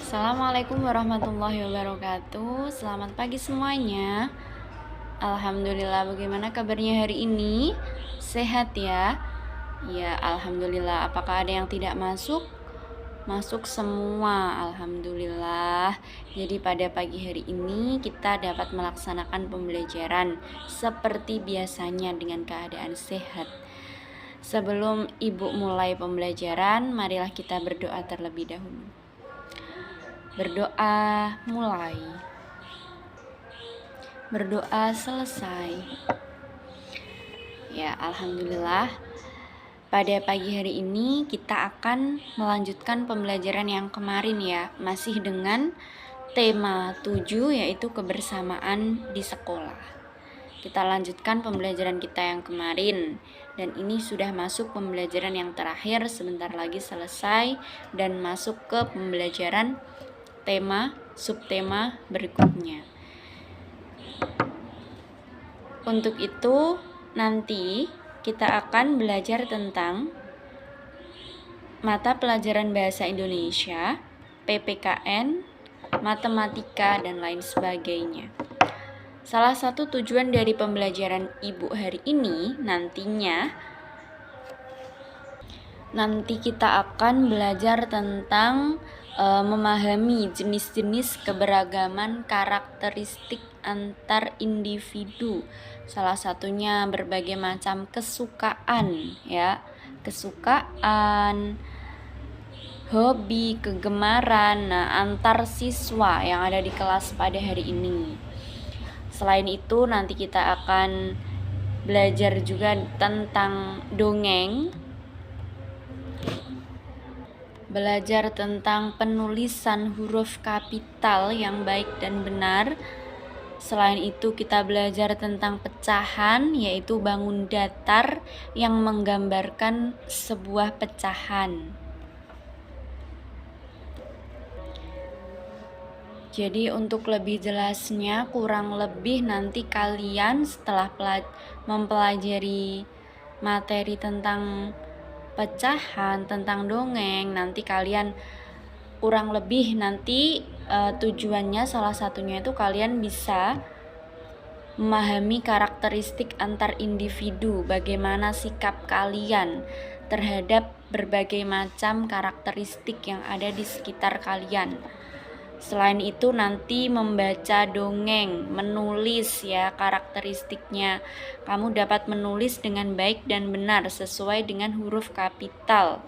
Assalamualaikum warahmatullahi wabarakatuh. Selamat pagi semuanya. Alhamdulillah, bagaimana kabarnya hari ini? Sehat ya? Ya, alhamdulillah. Apakah ada yang tidak masuk? Masuk semua, alhamdulillah. Jadi pada pagi hari ini kita dapat melaksanakan pembelajaran seperti biasanya dengan keadaan sehat. Sebelum Ibu mulai pembelajaran, marilah kita berdoa terlebih dahulu. Berdoa mulai, berdoa selesai. Ya, alhamdulillah. Pada pagi hari ini kita akan melanjutkan pembelajaran yang kemarin ya, masih dengan tema 7 yaitu kebersamaan di sekolah. Kita lanjutkan pembelajaran kita yang kemarin, dan ini sudah masuk pembelajaran yang terakhir, sebentar lagi selesai dan masuk ke pembelajaran tema subtema berikutnya. Untuk itu nanti kita akan belajar tentang mata pelajaran bahasa Indonesia, PPKN, matematika, dan lain sebagainya. Salah satu tujuan dari pembelajaran Ibu hari ini nanti kita akan belajar tentang memahami jenis-jenis keberagaman karakteristik antar individu. Salah satunya berbagai macam kesukaan ya, kesukaan, hobi, kegemaran, antar siswa yang ada di kelas pada hari ini. Selain itu nanti kita akan belajar juga tentang dongeng, belajar tentang penulisan huruf kapital yang baik dan benar. Selain itu kita belajar tentang pecahan, yaitu bangun datar yang menggambarkan sebuah pecahan. Jadi untuk lebih jelasnya, kurang lebih nanti kalian setelah mempelajari materi tentang pecahan, tentang dongeng, nanti kalian kurang lebih nanti tujuannya salah satunya itu kalian bisa memahami karakteristik antar individu, bagaimana sikap kalian terhadap berbagai macam karakteristik yang ada di sekitar kalian. Selain itu nanti membaca dongeng, menulis ya karakteristiknya. Kamu dapat menulis dengan baik dan benar sesuai dengan huruf kapital,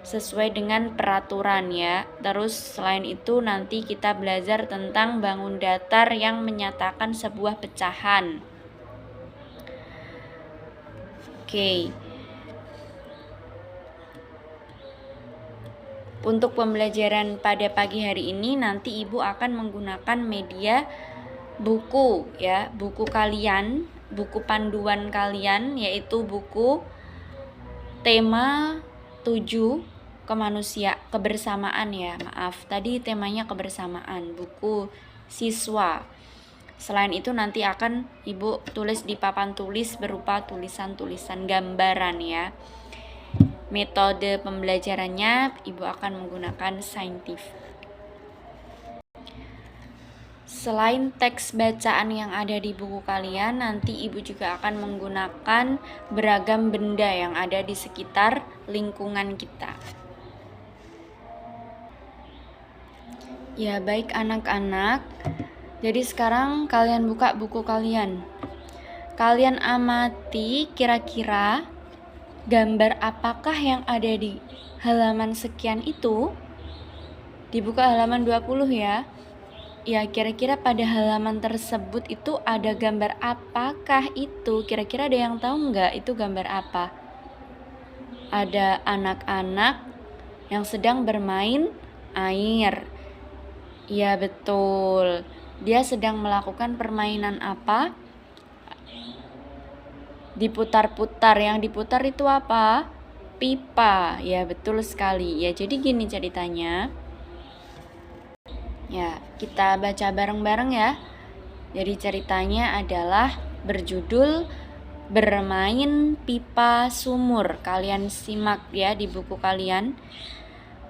sesuai dengan peraturan ya. Terus selain itu nanti kita belajar tentang bangun datar yang menyatakan sebuah pecahan. Oke. Untuk pembelajaran pada pagi hari ini nanti Ibu akan menggunakan media buku ya, buku kalian, buku panduan kalian, yaitu buku tema 7 kebersamaan ya. Maaf, tadi temanya kebersamaan, buku siswa. Selain itu nanti akan Ibu tulis di papan tulis berupa tulisan-tulisan gambaran ya. Metode pembelajarannya Ibu akan menggunakan saintifik. Selain teks bacaan yang ada di buku kalian, nanti Ibu juga akan menggunakan beragam benda yang ada di sekitar lingkungan kita. Ya, baik anak-anak. Jadi sekarang kalian buka buku kalian. Kalian amati kira-kira gambar apakah yang ada di halaman sekian itu. Dibuka halaman 20 ya. Ya, kira-kira pada halaman tersebut itu ada gambar apakah itu? Kira-kira ada yang tahu nggak itu gambar apa? Ada anak-anak yang sedang bermain air. Ya, betul. Dia sedang melakukan permainan apa? Diputar-putar. Yang diputar itu apa? Pipa. Ya, betul sekali. Ya, jadi gini ceritanya. Ya, kita baca bareng-bareng ya. Jadi ceritanya adalah berjudul Bermain Pipa Sumur. Kalian simak ya di buku kalian.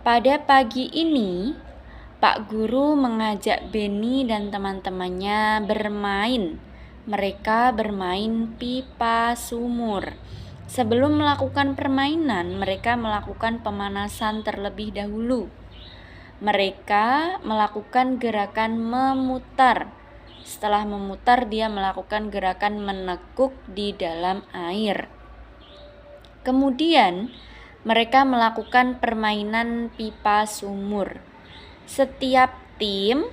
Pada pagi ini, Pak Guru mengajak Beni dan teman-temannya bermain. Mereka bermain pipa sumur. Sebelum melakukan permainan, mereka melakukan pemanasan terlebih dahulu. Mereka melakukan gerakan memutar. Setelah memutar, dia melakukan gerakan menekuk di dalam air. Kemudian, mereka melakukan permainan pipa sumur. Setiap tim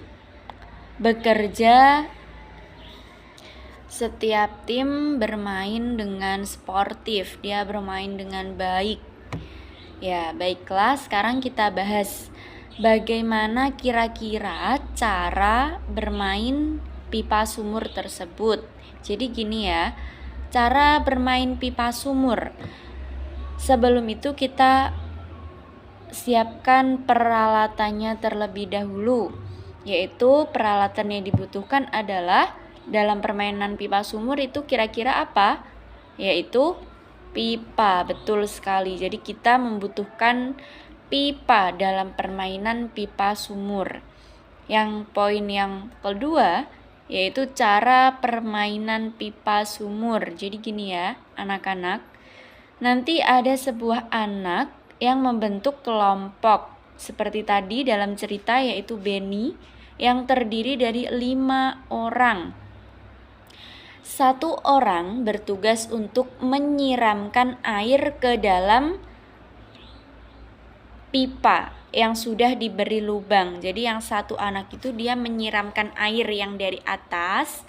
bermain dengan sportif, dia bermain dengan baik. Ya, baiklah, sekarang kita bahas bagaimana kira-kira cara bermain pipa sumur tersebut. Jadi gini ya, cara bermain pipa sumur. Sebelum itu kita siapkan peralatannya terlebih dahulu, yaitu peralatan yang dibutuhkan adalah dalam permainan pipa sumur itu kira-kira apa? Yaitu pipa, betul sekali. Jadi kita membutuhkan pipa dalam permainan pipa sumur. Yang poin yang kedua yaitu cara permainan pipa sumur. Jadi gini ya, anak-anak. Nanti ada sebuah anak yang membentuk kelompok seperti tadi dalam cerita, yaitu Beni yang terdiri dari 5 orang. 1 orang bertugas untuk menyiramkan air ke dalam pipa yang sudah diberi lubang. Jadi yang 1 anak itu dia menyiramkan air yang dari atas.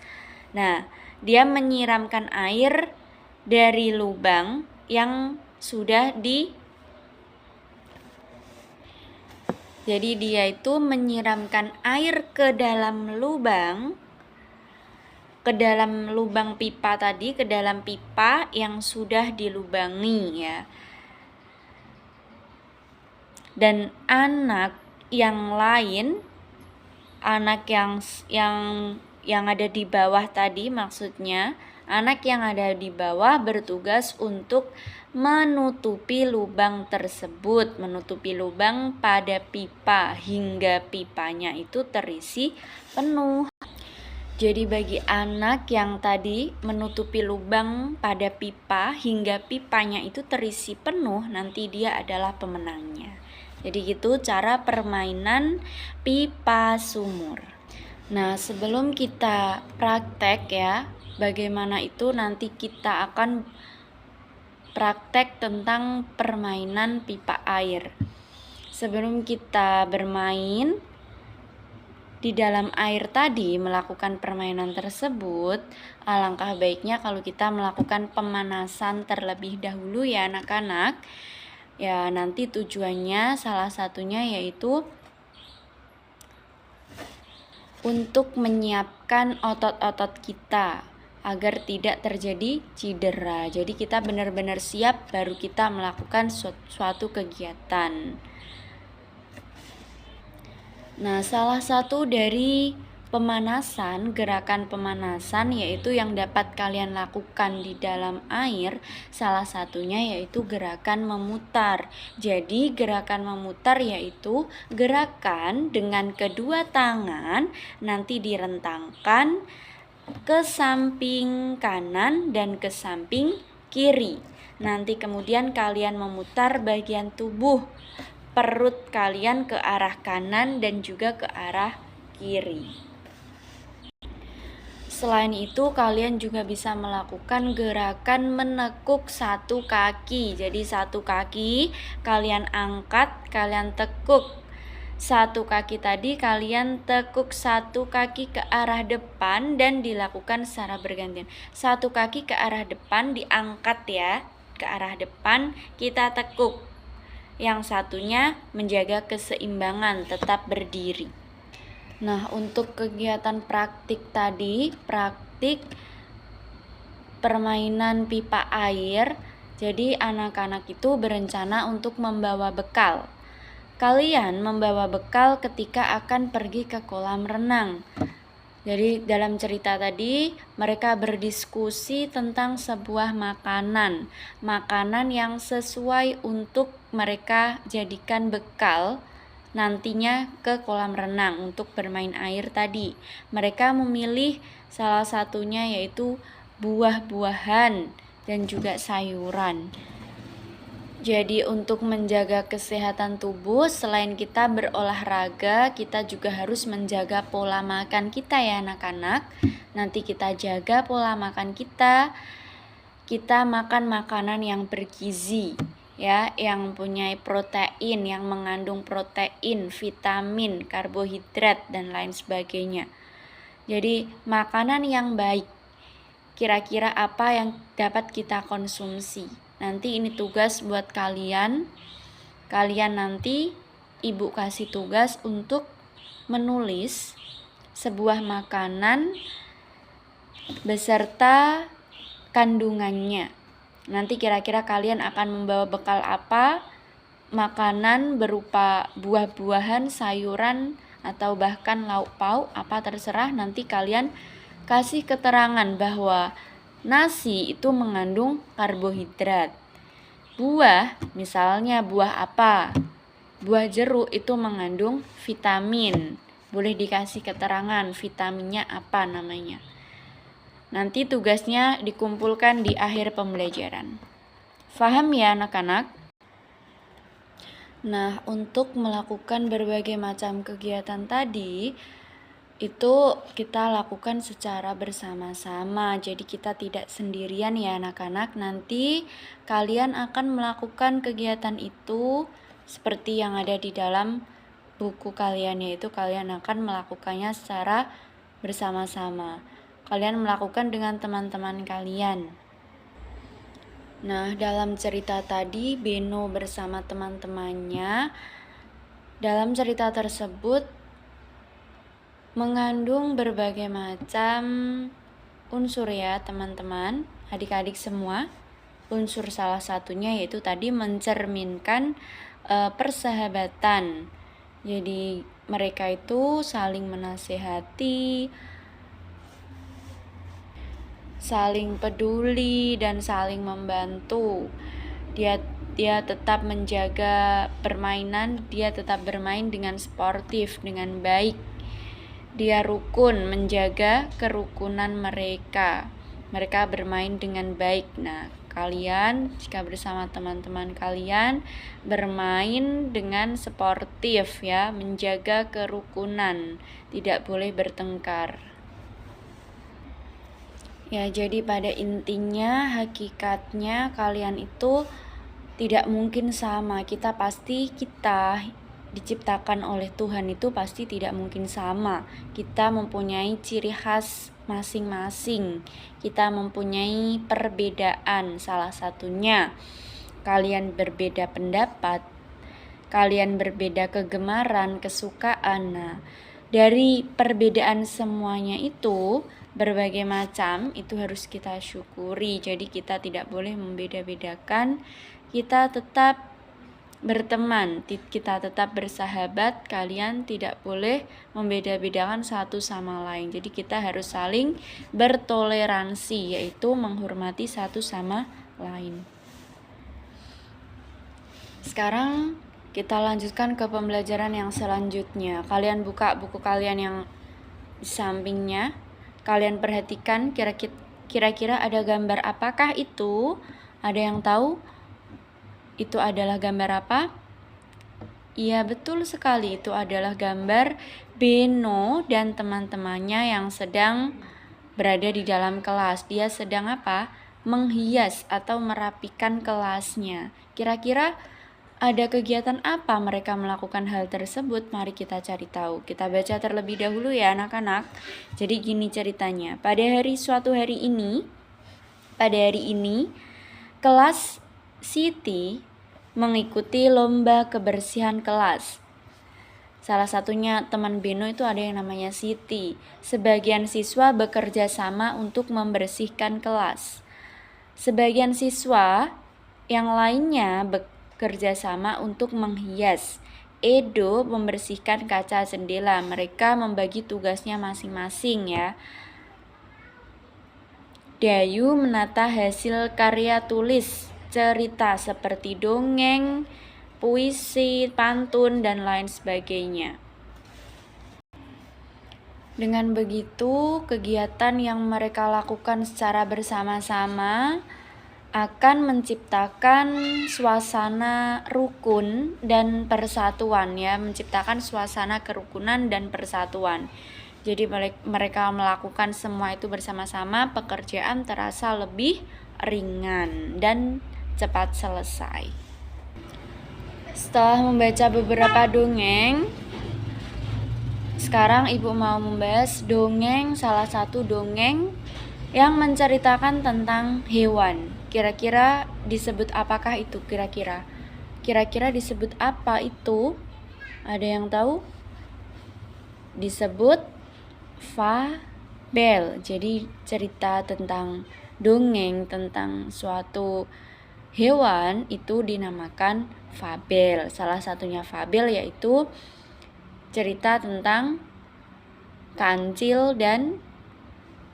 Nah, dia menyiramkan air dari lubang yang sudah jadi dia itu menyiramkan air ke dalam lubang pipa tadi, ke dalam pipa yang sudah dilubangi ya. Dan anak yang lain, anak yang ada di bawah tadi, maksudnya anak yang ada di bawah bertugas untuk menutupi lubang tersebut, menutupi lubang pada pipa hingga pipanya itu terisi penuh. Jadi bagi anak yang tadi menutupi lubang pada pipa hingga pipanya itu terisi penuh, nanti dia adalah pemenangnya. Jadi gitu cara permainan pipa sumur. Nah, sebelum kita praktek ya, bagaimana itu nanti kita akan praktek tentang permainan pipa air. Sebelum kita bermain di dalam air tadi, melakukan permainan tersebut, alangkah baiknya kalau kita melakukan pemanasan terlebih dahulu ya anak-anak. Ya, nanti tujuannya salah satunya yaitu untuk menyiapkan otot-otot kita agar tidak terjadi cedera. Jadi kita benar-benar siap baru kita melakukan suatu kegiatan. Nah, salah satu dari gerakan pemanasan yaitu yang dapat kalian lakukan di dalam air, salah satunya yaitu gerakan memutar. Jadi gerakan memutar yaitu gerakan dengan kedua tangan nanti direntangkan ke samping kanan dan ke samping kiri. Nanti kemudian kalian memutar bagian tubuh perut kalian ke arah kanan dan juga ke arah kiri. Selain itu, kalian juga bisa melakukan gerakan menekuk 1 kaki. Jadi 1 kaki kalian angkat, kalian tekuk. 1 kaki tadi kalian tekuk 1 kaki ke arah depan dan dilakukan secara bergantian. 1 kaki ke arah depan diangkat ya, ke arah depan kita tekuk. Yang satunya menjaga keseimbangan, tetap berdiri. Nah, untuk kegiatan praktik tadi, praktik permainan pipa air, jadi anak-anak itu berencana untuk membawa bekal. Kalian membawa bekal ketika akan pergi ke kolam renang. Jadi dalam cerita tadi mereka berdiskusi tentang sebuah makanan yang sesuai untuk mereka jadikan bekal nantinya ke kolam renang untuk bermain air tadi. Mereka memilih salah satunya yaitu buah-buahan dan juga sayuran. Jadi untuk menjaga kesehatan tubuh, selain kita berolahraga, kita juga harus menjaga pola makan kita ya anak-anak. Nanti kita jaga pola makan kita makan makanan yang bergizi ya, yang mempunyai protein, yang mengandung protein, vitamin, karbohidrat dan lain sebagainya. Jadi makanan yang baik, kira-kira apa yang dapat kita konsumsi. Nanti ini tugas buat kalian. Kalian nanti ibu kasih tugas untuk menulis sebuah makanan beserta kandungannya. Nanti kira-kira kalian akan membawa bekal apa? Makanan berupa buah-buahan, sayuran, atau bahkan lauk pauk, apa terserah. Nanti kalian kasih keterangan bahwa nasi itu mengandung karbohidrat. Buah, misalnya buah apa? Buah jeruk itu mengandung vitamin. Boleh dikasih keterangan vitaminnya apa namanya. Nanti tugasnya dikumpulkan di akhir pembelajaran. Faham ya anak-anak? Nah, untuk melakukan berbagai macam kegiatan tadi, itu kita lakukan secara bersama-sama. Jadi kita tidak sendirian ya anak-anak. Nanti kalian akan melakukan kegiatan itu seperti yang ada di dalam buku kalian, yaitu kalian akan melakukannya secara bersama-sama. Kalian melakukan dengan teman-teman kalian. Nah, dalam cerita tadi Beno bersama teman-temannya, dalam cerita tersebut mengandung berbagai macam unsur ya teman-teman, adik-adik semua. Unsur salah satunya yaitu tadi mencerminkan persahabatan. Jadi mereka itu saling menasehati, saling peduli dan saling membantu. Dia tetap menjaga permainan, dia tetap bermain dengan sportif, dengan baik. Dia rukun, menjaga kerukunan mereka. Mereka bermain dengan baik. Nah, kalian jika bersama teman-teman kalian bermain dengan sportif ya, menjaga kerukunan, tidak boleh bertengkar. Ya, jadi pada intinya, hakikatnya kalian itu tidak mungkin sama. Kita diciptakan oleh Tuhan itu pasti tidak mungkin sama. Kita mempunyai ciri khas masing-masing. Kita mempunyai perbedaan. Salah satunya kalian berbeda pendapat, kalian berbeda kegemaran, kesukaan. Nah, dari perbedaan semuanya itu berbagai macam, itu harus kita syukuri. Jadi kita tidak boleh membeda-bedakan. Kita tetap berteman, kita tetap bersahabat. Kalian tidak boleh membeda-bedakan satu sama lain. Jadi kita harus saling bertoleransi, yaitu menghormati satu sama lain. Sekarang kita lanjutkan ke pembelajaran yang selanjutnya. Kalian buka buku kalian yang di sampingnya. Kalian perhatikan kira-kira ada gambar apakah itu? Ada yang tahu? Itu adalah gambar apa? Iya, betul sekali. Itu adalah gambar Beno dan teman-temannya yang sedang berada di dalam kelas. Dia sedang apa? Menghias atau merapikan kelasnya. Kira-kira ada kegiatan apa mereka melakukan hal tersebut? Mari kita cari tahu. Kita baca terlebih dahulu ya anak-anak. Jadi gini ceritanya. Pada hari ini, kelas Siti mengikuti lomba kebersihan kelas. Salah satunya teman Beno itu ada yang namanya Siti. Sebagian siswa bekerja sama untuk membersihkan kelas. Sebagian siswa yang lainnya bekerja sama untuk menghias. Edo membersihkan kaca jendela. Mereka membagi tugasnya masing-masing ya. Dayu menata hasil karya tulis cerita seperti dongeng, puisi, pantun, dan lain sebagainya. Dengan begitu, kegiatan yang mereka lakukan secara bersama-sama akan menciptakan suasana rukun dan persatuan, ya, menciptakan suasana kerukunan dan persatuan. Jadi mereka melakukan semua itu bersama-sama, pekerjaan terasa lebih ringan dan cepat selesai. Setelah membaca beberapa dongeng, sekarang Ibu mau membahas salah satu dongeng yang menceritakan tentang hewan. Kira-kira disebut apakah itu kira-kira? Kira-kira disebut apa itu? Ada yang tahu? Disebut fabel. Jadi cerita tentang dongeng tentang suatu hewan itu dinamakan fabel. Salah satunya fabel yaitu cerita tentang kancil dan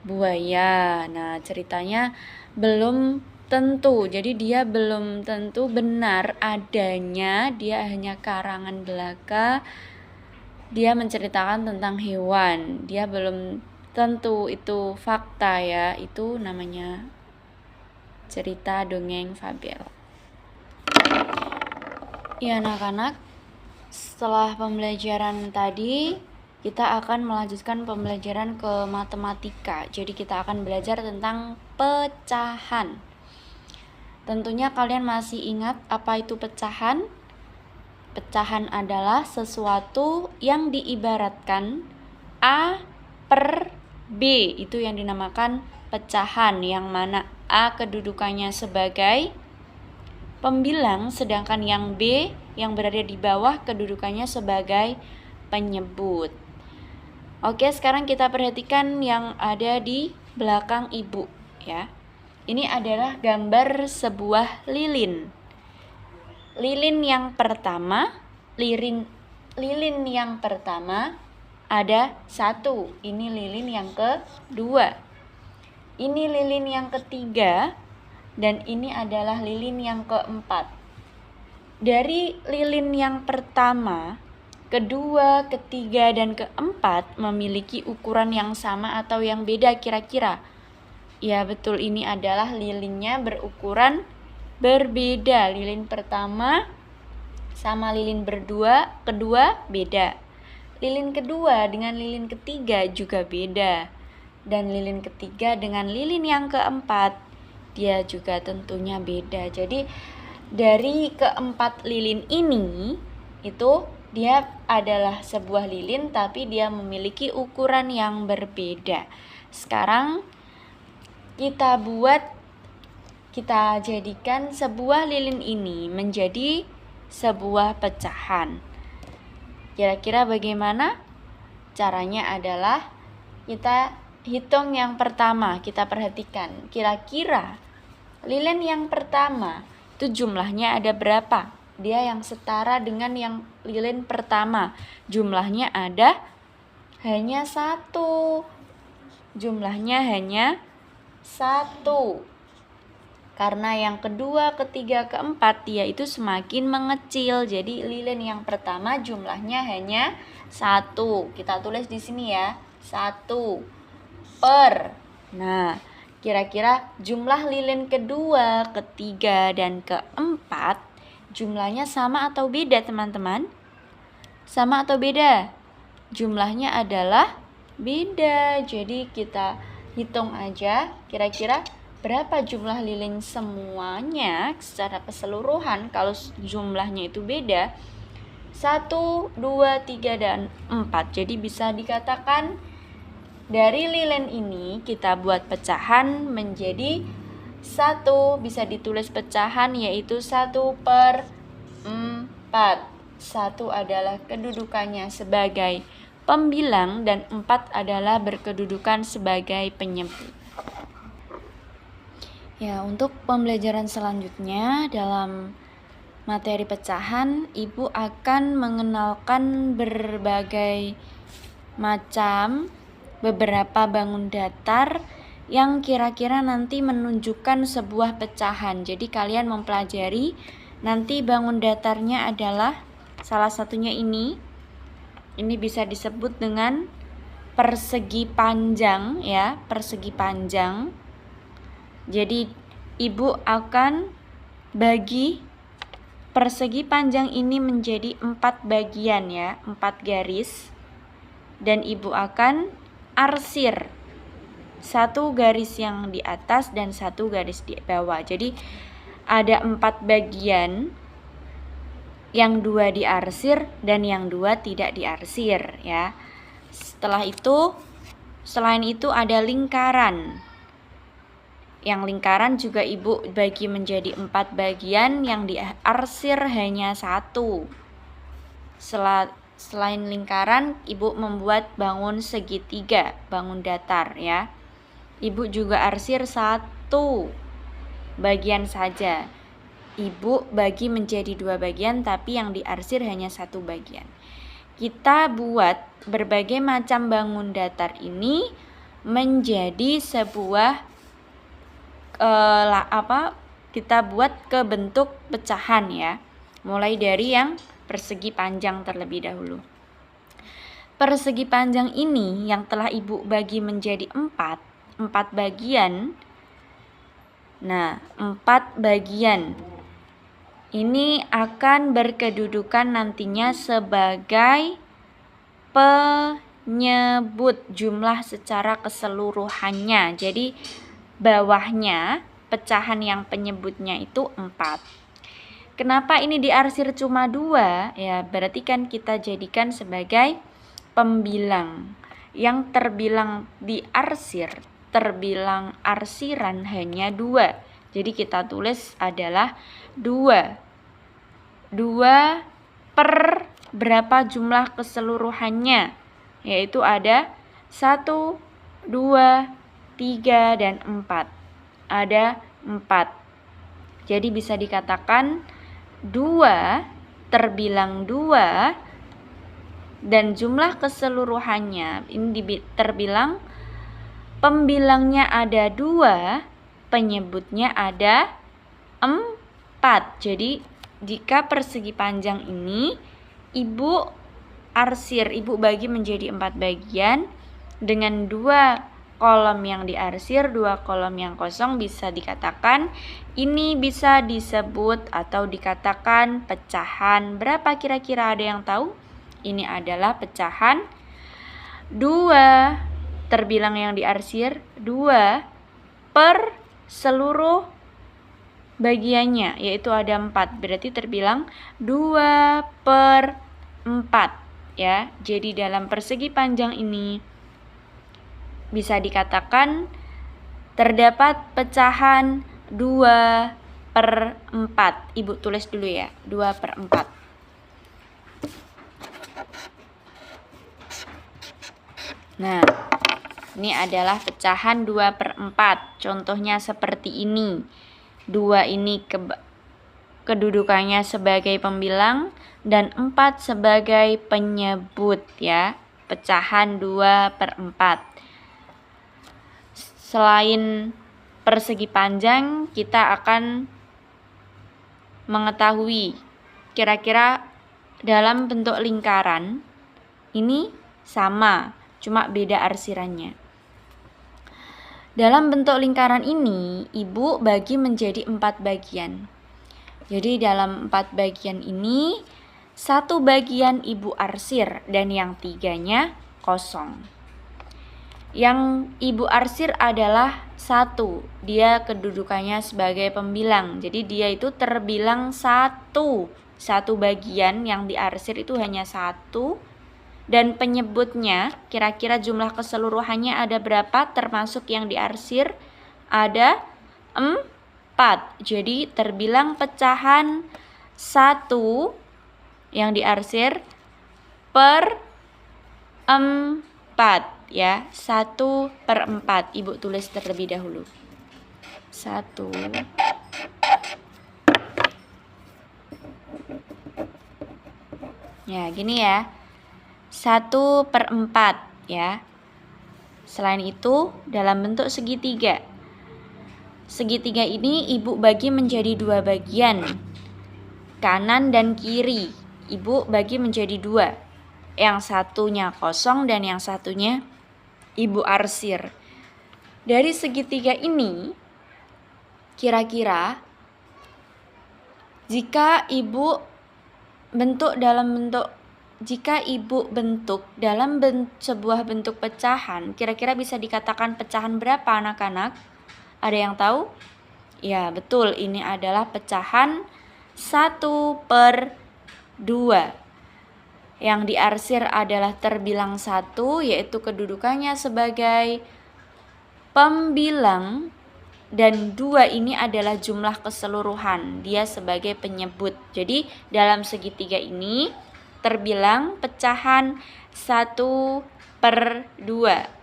buaya. Nah, ceritanya belum tentu, jadi dia belum tentu benar adanya, dia hanya karangan belaka. Dia menceritakan tentang hewan, dia belum tentu itu fakta, ya. Itu namanya cerita dongeng fabel. Ya, anak-anak, setelah pembelajaran tadi, kita akan melanjutkan pembelajaran ke matematika. Jadi kita akan belajar tentang pecahan. Tentunya kalian masih ingat apa itu pecahan? Pecahan adalah sesuatu yang diibaratkan A per B. Itu yang dinamakan pecahan, yang mana A kedudukannya sebagai pembilang, sedangkan yang B yang berada di bawah kedudukannya sebagai penyebut. Oke, sekarang kita perhatikan yang ada di belakang Ibu, ya. Ini adalah gambar sebuah lilin. Lilin yang pertama ada 1. Ini lilin yang kedua. Ini lilin yang ketiga, dan ini adalah lilin yang keempat. Dari lilin yang pertama, kedua, ketiga, dan keempat memiliki ukuran yang sama atau yang beda kira-kira? Ya, betul, ini adalah lilinnya berukuran berbeda. Lilin pertama sama lilin kedua beda. Lilin kedua dengan lilin ketiga juga beda. Dan lilin ketiga dengan lilin yang keempat, dia juga tentunya beda. Jadi dari keempat lilin ini, itu dia adalah sebuah lilin tapi dia memiliki ukuran yang berbeda. Sekarang kita jadikan sebuah lilin ini menjadi sebuah pecahan. Kira-kira bagaimana? Caranya adalah kita hitung yang pertama. Kita perhatikan kira-kira lilin yang pertama itu jumlahnya ada berapa? Dia yang setara dengan yang lilin pertama. Jumlahnya ada hanya 1. Jumlahnya hanya 1. Karena yang kedua, ketiga, keempat dia itu semakin mengecil. Jadi lilin yang pertama jumlahnya hanya 1. Kita tulis di sini ya, 1 per. Nah, kira-kira jumlah lilin kedua, ketiga, dan keempat jumlahnya sama atau beda, teman-teman? Sama atau beda? Jumlahnya adalah beda. Jadi kita hitung aja kira-kira berapa jumlah lilin semuanya secara keseluruhan. Kalau jumlahnya itu beda, 1, 2, 3, dan 4. Jadi bisa dikatakan dari lilin ini kita buat pecahan menjadi 1. Bisa ditulis pecahan yaitu 1 per 4. 1 adalah kedudukannya sebagai pembilang dan 4 adalah berkedudukan sebagai penyebut. Ya, untuk pembelajaran selanjutnya dalam materi pecahan, Ibu akan mengenalkan berbagai macam beberapa bangun datar yang kira-kira nanti menunjukkan sebuah pecahan. Jadi kalian mempelajari Nanti bangun datarnya adalah salah satunya ini bisa disebut dengan persegi panjang ya, persegi panjang. Jadi ibu akan bagi persegi panjang ini menjadi 4 bagian ya, 4 garis. Dan ibu akan arsir 1 garis yang di atas dan 1 garis di bawah. Jadi ada 4 bagian, yang 2 diarsir dan yang 2 tidak diarsir ya. Setelah itu, selain itu ada lingkaran. Yang lingkaran juga ibu bagi menjadi 4 bagian, yang diarsir hanya 1. Selain lingkaran, ibu membuat bangun segitiga, bangun datar ya. Ibu juga arsir 1 bagian saja. Ibu bagi menjadi 2 bagian, tapi yang diarsir hanya 1 bagian. Kita buat berbagai macam bangun datar ini menjadi sebuah kita buat ke bentuk pecahan ya. Mulai dari yang persegi panjang terlebih dahulu. Persegi panjang ini yang telah ibu bagi menjadi 4 bagian. Nah, 4 bagian ini akan berkedudukan nantinya sebagai penyebut jumlah secara keseluruhannya. Jadi bawahnya pecahan yang penyebutnya itu 4. Kenapa ini diarsir cuma 2? Ya, berarti kan kita jadikan sebagai pembilang. Yang terbilang diarsir, terbilang arsiran hanya 2. Jadi kita tulis adalah 2 per berapa jumlah keseluruhannya? Yaitu ada 1, 2, 3, dan 4. Ada 4. Jadi bisa dikatakan 2 terbilang 2 dan jumlah keseluruhannya ini terbilang pembilangnya ada 2, penyebutnya ada 4. Jadi jika persegi panjang ini ibu arsir, ibu bagi menjadi 4 bagian dengan 2 kolom yang diarsir, 2 kolom yang kosong, bisa dikatakan ini bisa disebut atau dikatakan pecahan. Berapa kira-kira, ada yang tahu? Ini adalah pecahan 2 terbilang yang diarsir 2 per seluruh bagiannya, yaitu ada 4. Berarti terbilang 2 per 4 ya. Jadi dalam persegi panjang ini bisa dikatakan terdapat pecahan 2 per 4. Ibu tulis dulu ya, 2 per 4. Nah, ini adalah pecahan 2 per 4. Contohnya seperti ini. 2 ini kedudukannya sebagai pembilang dan 4 sebagai penyebut ya. Pecahan 2 per 4. Selain persegi panjang, kita akan mengetahui kira-kira dalam bentuk lingkaran ini sama, cuma beda arsirannya. Dalam bentuk lingkaran ini, ibu bagi menjadi 4 bagian. Jadi dalam 4 bagian ini, 1 bagian ibu arsir dan yang 3-nya kosong. Yang ibu arsir adalah 1, dia kedudukannya sebagai pembilang. Jadi dia itu terbilang 1 bagian, yang diarsir itu hanya 1. Dan penyebutnya kira-kira jumlah keseluruhannya ada berapa termasuk yang diarsir? Ada 4. Jadi terbilang pecahan 1 yang diarsir per 4 ya. 1 per 4 ibu tulis terlebih dahulu. 1 ya, gini ya. 1 per 4 ya. Selain itu dalam bentuk segitiga. Segitiga ini ibu bagi menjadi 2 bagian. kanan dan kiri. Ibu bagi menjadi 2. Yang satunya kosong dan yang satunya ibu arsir. Dari segitiga ini, kira-kira jika ibu bentuk dalam sebuah bentuk pecahan, kira-kira bisa dikatakan pecahan berapa anak-anak? Ada yang tahu? Ya, betul, ini adalah pecahan 1/2. Yang diarsir adalah terbilang 1, yaitu kedudukannya sebagai pembilang, dan 2 ini adalah jumlah keseluruhan, dia sebagai penyebut. Jadi dalam segitiga ini terbilang pecahan 1/2.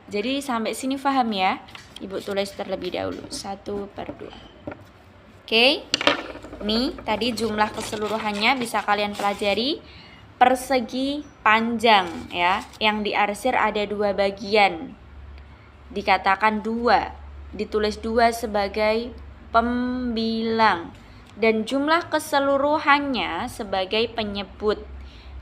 Jadi sampai sini paham ya? Ibu tulis terlebih dahulu 1/2. Oke, nih tadi jumlah keseluruhannya bisa kalian pelajari. Persegi panjang ya, yang diarsir ada 2 bagian, dikatakan 2, ditulis 2 sebagai pembilang, dan jumlah keseluruhannya sebagai penyebut.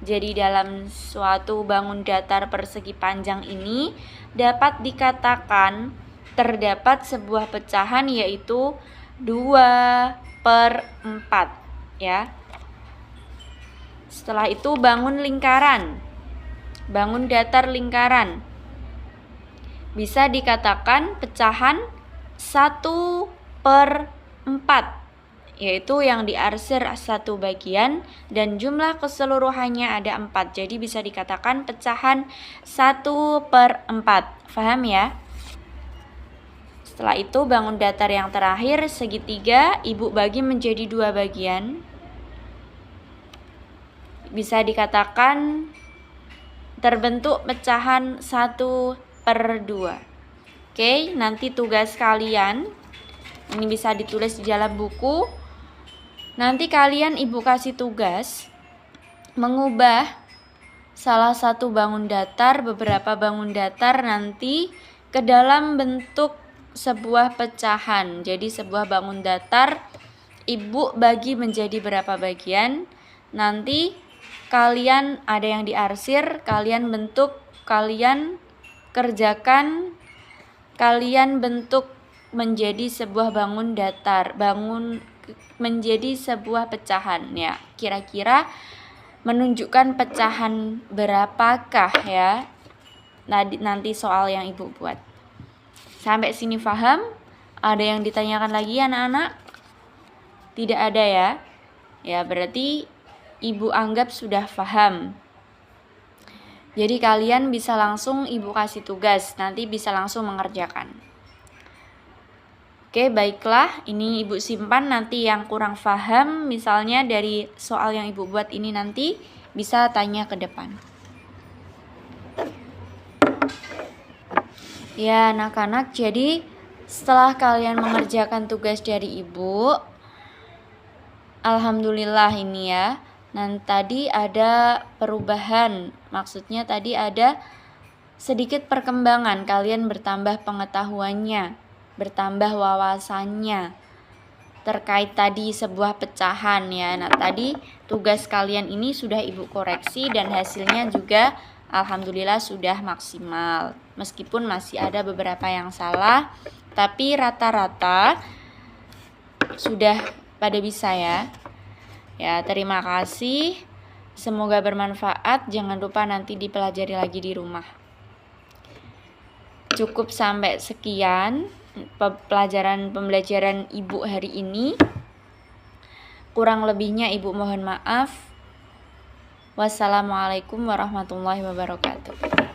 Jadi dalam suatu bangun datar persegi panjang ini dapat dikatakan terdapat sebuah pecahan, yaitu 2/4 ya. Setelah itu bangun lingkaran, bangun datar lingkaran, bisa dikatakan pecahan 1/4, yaitu yang diarsir 1 bagian dan jumlah keseluruhannya ada 4. Jadi bisa dikatakan pecahan 1/4. Paham ya? Setelah itu bangun datar yang terakhir, segitiga, ibu bagi menjadi 2 bagian. Bisa dikatakan terbentuk pecahan 1/2. Oke, nanti tugas kalian ini bisa ditulis di dalam buku. Nanti kalian ibu kasih tugas mengubah salah satu bangun datar, beberapa bangun datar nanti ke dalam bentuk sebuah pecahan. Jadi sebuah bangun datar ibu bagi menjadi berapa bagian. Nanti kalian ada yang diarsir, kalian bentuk, kalian kerjakan, kalian bentuk menjadi sebuah bangun datar, menjadi sebuah pecahan ya. Kira-kira menunjukkan pecahan berapakah ya? Nanti soal yang ibu buat. Sampai sini paham? Ada yang ditanyakan lagi anak-anak? Tidak ada ya? Ya, berarti ibu anggap sudah paham. Jadi kalian bisa langsung ibu kasih tugas, nanti bisa langsung mengerjakan. Oke, baiklah, ini ibu simpan. Nanti yang kurang paham, misalnya dari soal yang ibu buat ini, nanti bisa tanya ke depan. Ya anak-anak, jadi setelah kalian mengerjakan tugas dari ibu, alhamdulillah ini ya. Nah, tadi ada perubahan, maksudnya tadi ada sedikit perkembangan, kalian bertambah pengetahuannya, bertambah wawasannya terkait tadi sebuah pecahan ya. Nah, tadi tugas kalian ini sudah ibu koreksi dan hasilnya juga alhamdulillah sudah maksimal. Meskipun masih ada beberapa yang salah, tapi rata-rata sudah pada bisa ya. Ya, terima kasih. Semoga bermanfaat. Jangan lupa nanti dipelajari lagi di rumah. Cukup sampai sekian pembelajaran ibu hari ini. Kurang lebihnya ibu mohon maaf. Wassalamualaikum warahmatullahi wabarakatuh.